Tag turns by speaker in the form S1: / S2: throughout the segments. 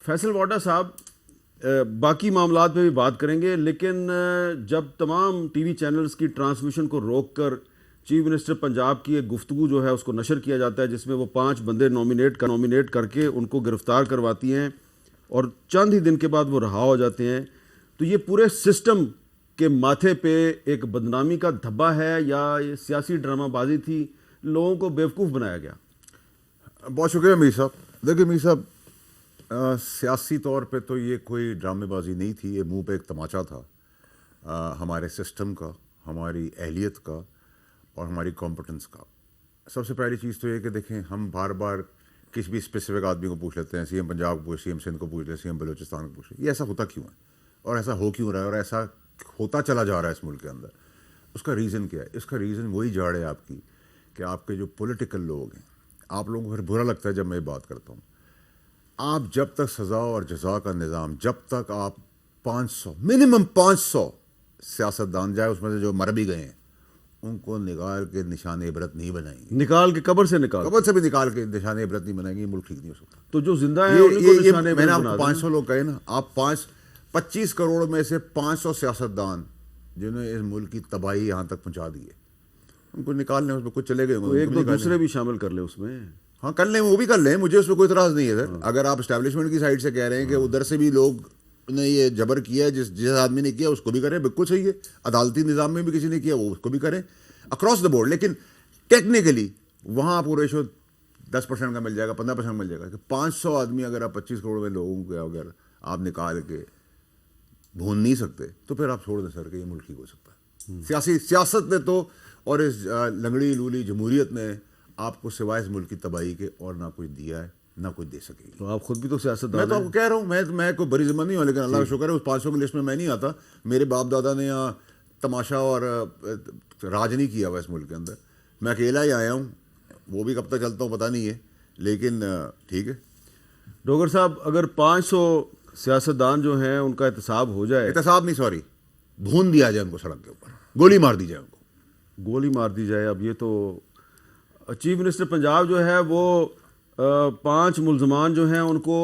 S1: فیصل واڈا صاحب باقی معاملات پہ بھی بات کریں گے، لیکن جب تمام ٹی وی چینلز کی ٹرانسمیشن کو روک کر چیف منسٹر پنجاب کی ایک گفتگو جو ہے اس کو نشر کیا جاتا ہے، جس میں وہ 5 بندے نامینیٹ کر کے ان کو گرفتار کرواتی ہیں اور چند ہی دن کے بعد وہ رہا ہو جاتے ہیں، تو یہ پورے سسٹم کے ماتھے پہ ایک بدنامی کا دھبا ہے یا یہ سیاسی ڈرامہ بازی تھی، لوگوں کو بیوقوف بنایا گیا؟
S2: بہت شکریہ میر صاحب. دیکھیے میر صاحب، سیاسی طور پہ تو یہ کوئی ڈرامے بازی نہیں تھی، یہ منہ پہ ایک تماچا تھا ہمارے سسٹم کا، ہماری اہلیت کا اور ہماری کمپٹنس کا. سب سے پہلی چیز تو یہ کہ دیکھیں، ہم بار بار کسی بھی اسپیسیفک آدمی کو پوچھ لیتے ہیں، سی ایم پنجاب کو پوچھ، سی ایم سندھ کو پوچھ لیں، سی ایم بلوچستان کو پوچھ لیں، یہ ایسا ہوتا کیوں ہے اور ایسا ہو کیوں رہا ہے اور ایسا ہوتا چلا جا رہا ہے اس ملک کے اندر؟ اس کا ریزن کیا ہے؟ اس کا ریزن وہی جاڑ ہے آپ کی کہ آپ کے جو پولیٹیکل لوگ ہیں، آپ لوگوں کو پھر برا لگتا ہے جب میں یہ بات کرتا ہوں، آپ جب تک سزا اور جزا کا نظام، جب تک آپ 500 منیمم 500 سیاستدان جائے اس میں سے جو مر بھی گئے ہیں ان کو نکال کے نشان عبرت نہیں بنائیں گے،
S1: نکال کے قبر سے
S2: بھی نکال کے نشان عبرت نہیں بنائیں گے، ملک ٹھیک نہیں ہو سکتا.
S1: تو جو زندہ ہیں انہیں کو نشان
S2: میں نے آپ
S1: عبرت
S2: کو
S1: بنا
S2: 500 لوگ کہے نا، آپ 25 کروڑ میں سے 500 سیاستدان جنہوں نے اس ملک کی تباہی یہاں تک پہنچا دی ہے، ان کو نکال لیں، اس میں کچھ چلے گئے،
S1: تو ایک دو دوسرے بھی شامل کر لیں اس میں.
S2: ہاں کر لیں، وہ بھی کر لیں، مجھے اس پہ کوئی اعتراض نہیں ہے سر. اگر آپ اسٹیبلشمنٹ کی سائڈ سے کہہ رہے ہیں کہ ادھر سے بھی لوگ نے یہ جبر کیا ہے، جس آدمی نے کیا اس کو بھی کریں، بالکل صحیح ہے. عدالتی نظام میں بھی کسی نے کیا وہ اس کو بھی کریں، اکراس دا بورڈ. لیکن ٹیکنیکلی وہاں آپ کو ریشو 10% کا مل جائے گا، 15% مل جائے گا. کہ 500 آدمی اگر آپ 25 کروڑ میں لوگوں کو اگر آپ نکال کے بھون نہیں سکتے تو پھر آپ چھوڑ دیں سر کہ یہ ملک ٹھیک ہو سکتا ہے. سیاست نے تو اور اس لنگڑی لولی جمہوریت نے آپ کو سوائے اس ملک کی تباہی کے اور نہ کوئی دیا ہے نہ کوئی دے سکے گی.
S1: تو آپ خود بھی تو سیاست دان ہیں.
S2: میں تو آپ کو کہہ رہا ہوں، میں کوئی بڑی ذمہ نہیں ہوں، لیکن اللہ کا شکر ہے اس 500 کی لسٹ میں نہیں آتا. میرے باپ دادا نے یہاں تماشا اور راج نہیں کیا ہوا اس ملک کے اندر، میں اکیلا ہی آیا ہوں، وہ بھی کب تک چلتا ہوں پتہ نہیں ہے، لیکن ٹھیک ہے.
S1: ڈوگر صاحب، اگر 500 سیاستدان جو ہیں ان کا احتساب ہو جائے،
S2: احتساب نہیں، سوری، بھون دیا جائے ان کو سڑک کے اوپر، گولی مار دی جائے، ان کو
S1: گولی مار دی جائے. اب یہ تو چیف منسٹر پنجاب جو ہے وہ 5 ملزمان جو ہیں ان کو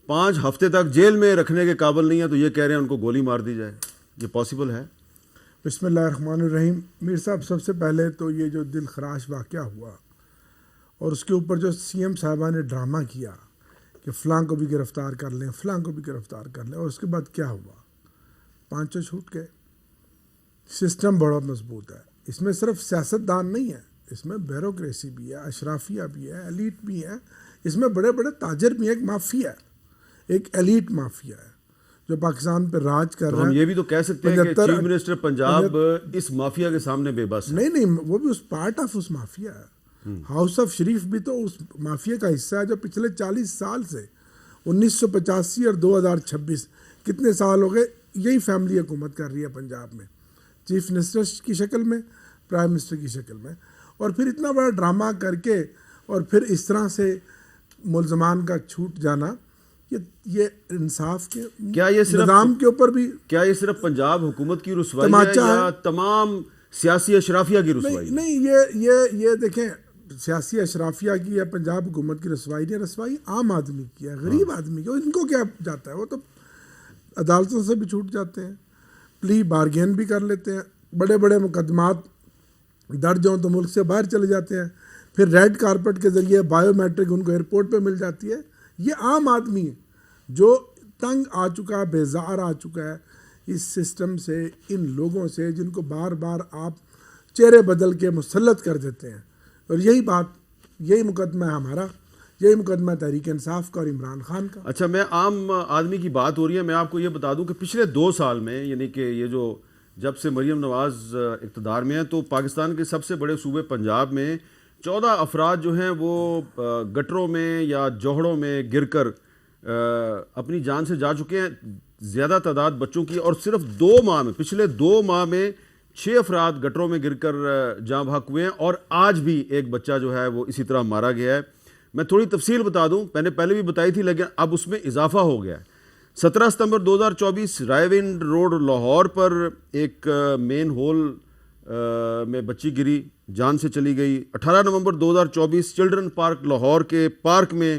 S1: 5 ہفتے تک جیل میں رکھنے کے قابل نہیں ہے، تو یہ کہہ رہے ہیں ان کو گولی مار دی جائے. یہ پاسبل ہے؟
S3: بسم اللہ الرحمن الرحیم. میر صاحب، سب سے پہلے تو یہ جو دل خراش واقعہ ہوا اور اس کے اوپر جو سی ایم صاحبہ نے ڈرامہ کیا کہ فلاں کو بھی گرفتار کر لیں، فلاں کو بھی گرفتار کر لیں، اور اس کے بعد کیا ہوا؟ 5 چھوٹ گئے. سسٹم بڑا مضبوط ہے، اس میں صرف سیاستدان نہیں ہے، اس میں بیوروکریسی بھی ہے، اشرافیہ بھی ہے، ایلیٹ بھی ہے، اس میں بڑے بڑے تاجر بھی ہیں. ایک مافیا ہے، ایک ایلیٹ مافیا ہے جو پاکستان پہ راج کر رہا ہے.
S1: ہم یہ بھی تو کہہ سکتے ہیں کہ چیف منسٹر پنجاب اس مافیا کے سامنے بے بس ہے.
S3: نہیں، وہ بھی اس پارٹ آف اس مافیا ہے. ہاؤس آف شریف بھی تو اس مافیا کا حصہ ہے جو پچھلے 40 سال سے 1985 اور 2026 کتنے سال ہو گئے یہی فیملی حکومت کر رہی ہے پنجاب میں، چیف منسٹر کی شکل میں، پرائم منسٹر کی شکل میں. اور پھر اتنا بڑا ڈرامہ کر کے اور پھر اس طرح سے ملزمان کا چھوٹ جانا، یہ انصاف کے نظام کے اوپر بھی.
S1: کیا یہ صرف پنجاب حکومت کی رسوائی ہے یا تمام سیاسی اشرافیہ کی رسوائی؟
S3: نہیں، یہ دیکھیں، سیاسی اشرافیہ کی یا پنجاب حکومت کی رسوائی نہیں، رسوائی عام آدمی کی ہے، غریب آدمی کی. ان کو کیا جاتا ہے؟ وہ تو عدالتوں سے بھی چھوٹ جاتے ہیں، پلی بارگین بھی کر لیتے ہیں، بڑے بڑے مقدمات درج ہوں تو ملک سے باہر چلے جاتے ہیں، پھر ریڈ کارپٹ کے ذریعے بایو میٹرک ان کو ایئرپورٹ پہ مل جاتی ہے. یہ عام آدمی ہے جو تنگ آ چکا ہے، بیزار آ چکا ہے اس سسٹم سے، ان لوگوں سے جن کو بار بار آپ چہرے بدل کے مسلط کر دیتے ہیں. اور یہی مقدمہ ہے ہمارا، یہی مقدمہ تحریک انصاف کا اور عمران خان کا.
S1: اچھا، میں عام آدمی کی بات ہو رہی ہے، میں آپ کو یہ بتا دوں کہ پچھلے 2 سال میں، یعنی کہ یہ جو جب سے مریم نواز اقتدار میں ہیں، تو پاکستان کے سب سے بڑے صوبے پنجاب میں 14 افراد جو ہیں وہ گٹروں میں یا جوہڑوں میں گر کر اپنی جان سے جا چکے ہیں. زیادہ تعداد بچوں کی، اور صرف 2 ماہ میں، پچھلے 2 ماہ میں 6 افراد گٹروں میں گر کر جاں بحق ہوئے ہیں، اور آج بھی ایک بچہ جو ہے وہ اسی طرح مارا گیا ہے. میں تھوڑی تفصیل بتا دوں، میں نے پہلے بھی بتائی تھی لیکن اب اس میں اضافہ ہو گیا ہے. 17 ستمبر 2024 رائے ونڈ روڈ لاہور پر ایک مین ہول میں بچی گری، جان سے چلی گئی. 18 نومبر 2024 چلڈرن پارک لاہور کے پارک میں